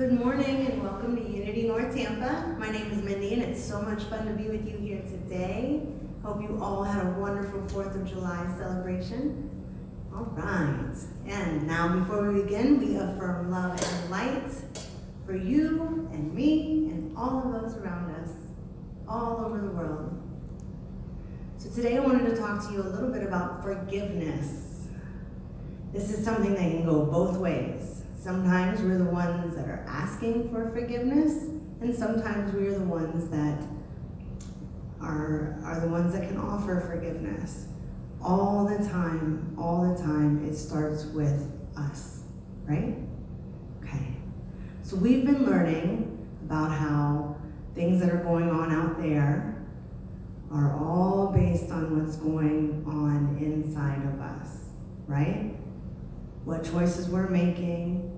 Good morning and welcome to Unity North Tampa. My name is Mindy and it's so much fun to be with you here today. Hope you all had a wonderful 4th of July celebration. All right, and now before we begin, we affirm love and light for you and me and all of those around us, all over the world. So today I wanted to talk to you a little bit about forgiveness. This is something that can go both ways. Sometimes we're the ones that are asking for forgiveness, and sometimes we are the ones that are the ones that can offer forgiveness. All the time, it starts with us, right? Okay. So we've been learning about how things that are going on out there are all based on what's going on inside of us, right? What choices we're making,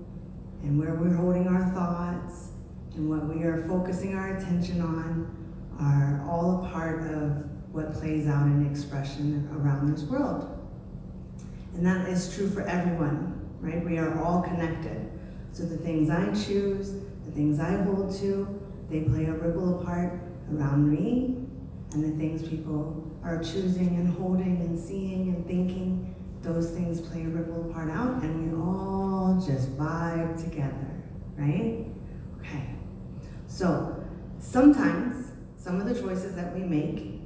and where we're holding our thoughts, and what we are focusing our attention on are all a part of what plays out in expression around this world. And that is true for everyone, right? We are all connected. So the things I choose, the things I hold to, they play a ripple apart around me, and the things people are choosing and holding and seeing and thinking, those things play a ripple apart out, and we all just vibe together, right? Okay. So sometimes some of the choices that we make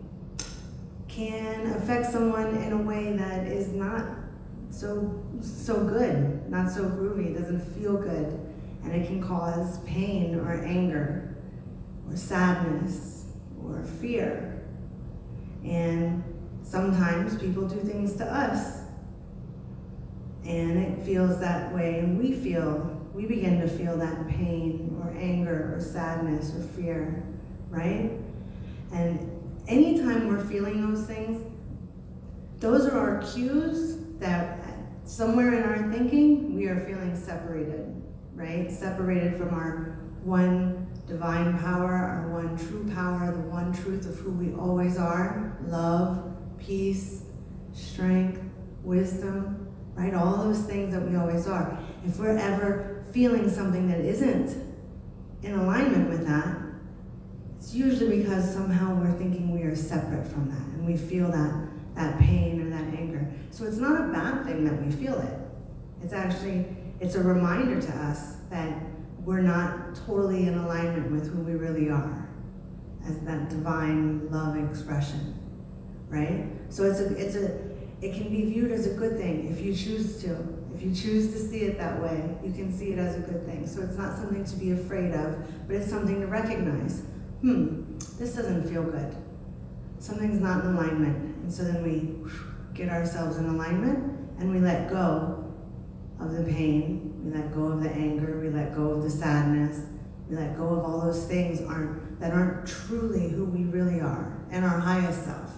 can affect someone in a way that is not so good, not so groovy, doesn't feel good, and it can cause pain or anger or sadness or fear. And sometimes people do things to us and it feels that way, and we begin to feel that pain or anger or sadness or fear, right? And anytime we're feeling those things, those are our cues that somewhere in our thinking, we are feeling separated, right? Separated from our one divine power, our one true power, the one truth of who we always are, love, peace, strength, wisdom, right? All those things that we always are. If we're ever feeling something that isn't in alignment with that, it's usually because somehow we're thinking we are separate from that, and we feel that pain or that anger. So it's not a bad thing that we feel it. It's a reminder to us that we're not totally in alignment with who we really are as that divine love expression, right? So it can be viewed as a good thing if you choose to. If you choose to see it that way, you can see it as a good thing. So it's not something to be afraid of, but it's something to recognize. This doesn't feel good. Something's not in alignment. And so then we get ourselves in alignment and we let go of the pain, we let go of the anger, we let go of the sadness, we let go of all those things that aren't truly who we really are and our highest self.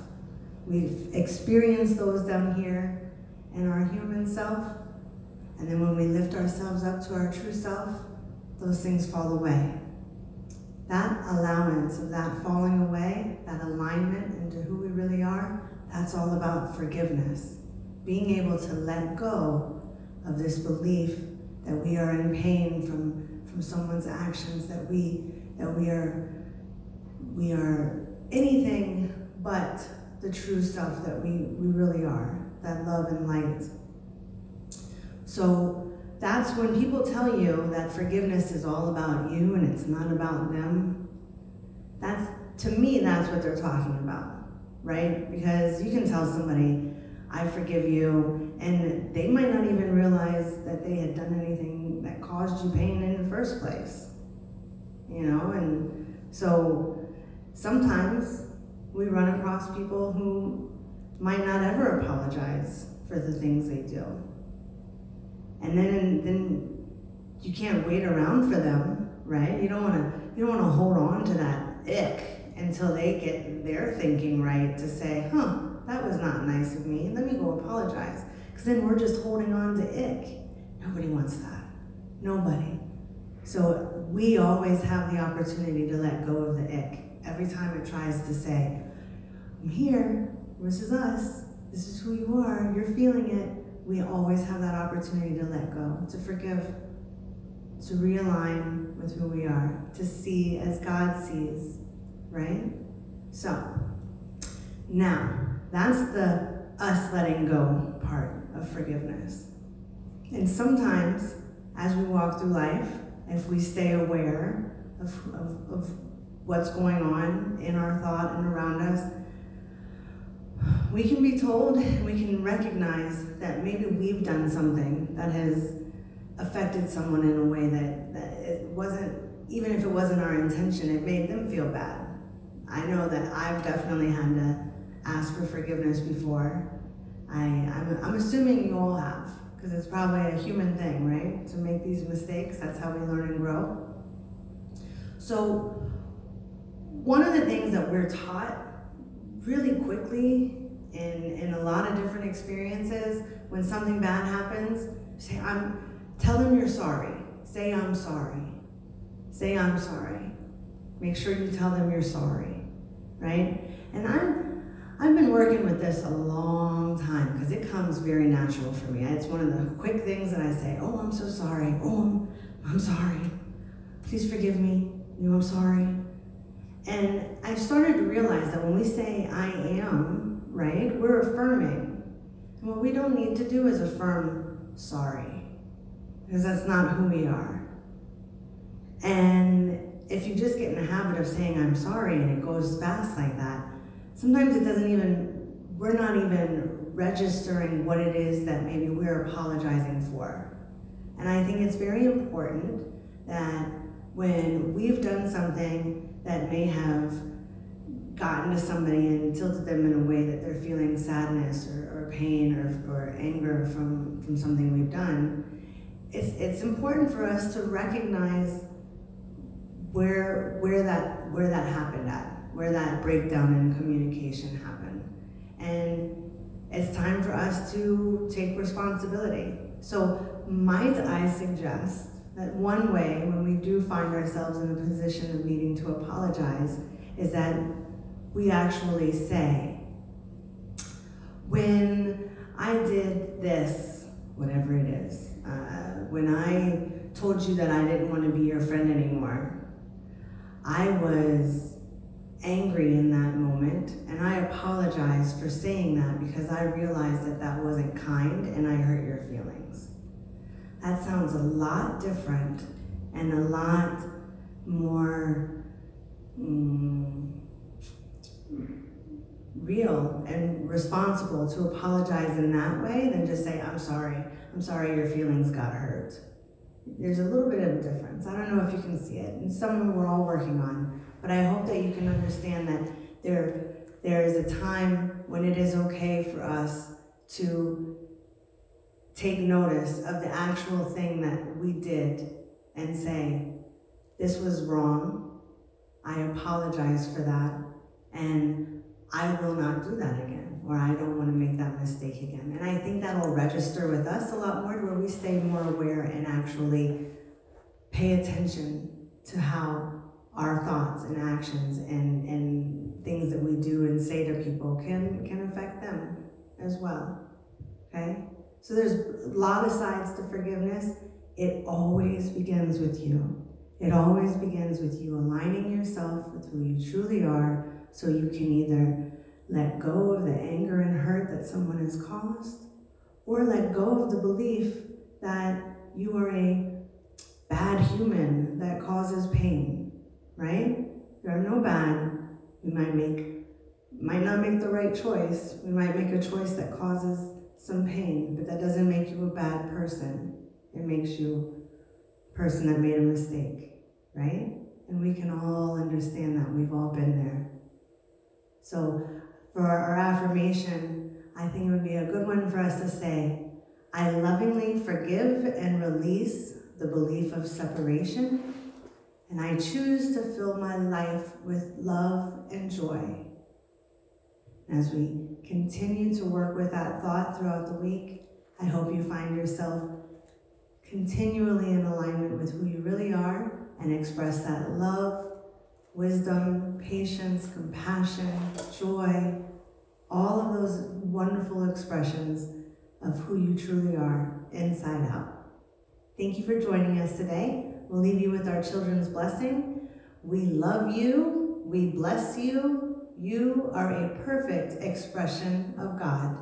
We've experienced those down here in our human self, and then when we lift ourselves up to our true self, those things fall away. That allowance of that falling away, that alignment into who we really are, that's all about forgiveness. Being able to let go of this belief that we are in pain from someone's actions, that we are anything but the true self that we really are, that love and light. So that's when people tell you that forgiveness is all about you and it's not about them. To me, that's what they're talking about, right? Because you can tell somebody, I forgive you, and they might not even realize that they had done anything that caused you pain in the first place, you know? And so sometimes we run across people who might not ever apologize for the things they do. And then you can't wait around for them, right? You don't want to hold on to that ick until they get their thinking right to say, that was not nice of me, let me go apologize. Because then we're just holding on to ick. Nobody wants that. Nobody. So we always have the opportunity to let go of the ick. Every time it tries to say, I'm here, this is us, this is who you are, you're feeling it, we always have that opportunity to let go, to forgive. to realign with who we are, to see as God sees, right? So, now, that's the us letting go part of forgiveness. And sometimes, as we walk through life, if we stay aware of what's going on in our thought and around us, we can be told, we can recognize that maybe we've done something that has affected someone in a way that it wasn't, even if it wasn't our intention, it made them feel bad. I know that I've definitely had to ask for forgiveness before. I'm assuming you all have, because it's probably a human thing, right? To make these mistakes, that's how we learn and grow. So, one of the things that we're taught really quickly in a lot of different experiences, when something bad happens, tell them you're sorry. Say I'm sorry. Say I'm sorry. Make sure you tell them you're sorry, right? And I've been working with this a long time because it comes very natural for me. It's one of the quick things that I say, oh, I'm so sorry. Oh, I'm sorry. Please forgive me. I'm sorry. And I've started to realize that when we say I am, right, we're affirming. And what we don't need to do is affirm sorry, because that's not who we are. And if you just get in the habit of saying I'm sorry and it goes fast like that, sometimes we're not even registering what it is that maybe we're apologizing for. And I think it's very important that when we've done something that may have gotten to somebody and tilted them in a way that they're feeling sadness or pain or anger from something we've done, it's important for us to recognize where that happened at, where that breakdown in communication happened. And it's time for us to take responsibility. So might I suggest that one way when we do find ourselves in a position of needing to apologize is that we actually say, when I did this, whatever it is, when I told you that I didn't want to be your friend anymore, I was angry in that moment, and I apologize for saying that because I realized that that wasn't kind and I hurt your feelings. That sounds a lot different and a lot more real and responsible to apologize in that way than just say, I'm sorry your feelings got hurt. There's a little bit of a difference. I don't know if you can see it, and some of them we're all working on, but I hope that you can understand that there is a time when it is okay for us to take notice of the actual thing that we did and say, this was wrong, I apologize for that, and I will not do that again, or I don't want to make that mistake again. And I think that'll register with us a lot more, where we stay more aware and actually pay attention to how our thoughts and actions and things that we do and say to people can affect them as well, okay? So there's a lot of sides to forgiveness. It always begins with you. It always begins with you aligning yourself with who you truly are, so you can either let go of the anger and hurt that someone has caused, or let go of the belief that you are a bad human that causes pain, right? There are no bad. We might not make the right choice. We might make a choice that causes some pain, but that doesn't make you a bad person. It makes you a person that made a mistake, right? And we can all understand that. We've all been there. So for our affirmation, I think it would be a good one for us to say, I lovingly forgive and release the belief of separation, and I choose to fill my life with love and joy. As we continue to work with that thought throughout the week, I hope you find yourself continually in alignment with who you really are and express that love, wisdom, patience, compassion, joy, all of those wonderful expressions of who you truly are inside out. Thank you for joining us today. we'll leave you with our children's blessing. We love you. We bless you. You are a perfect expression of God.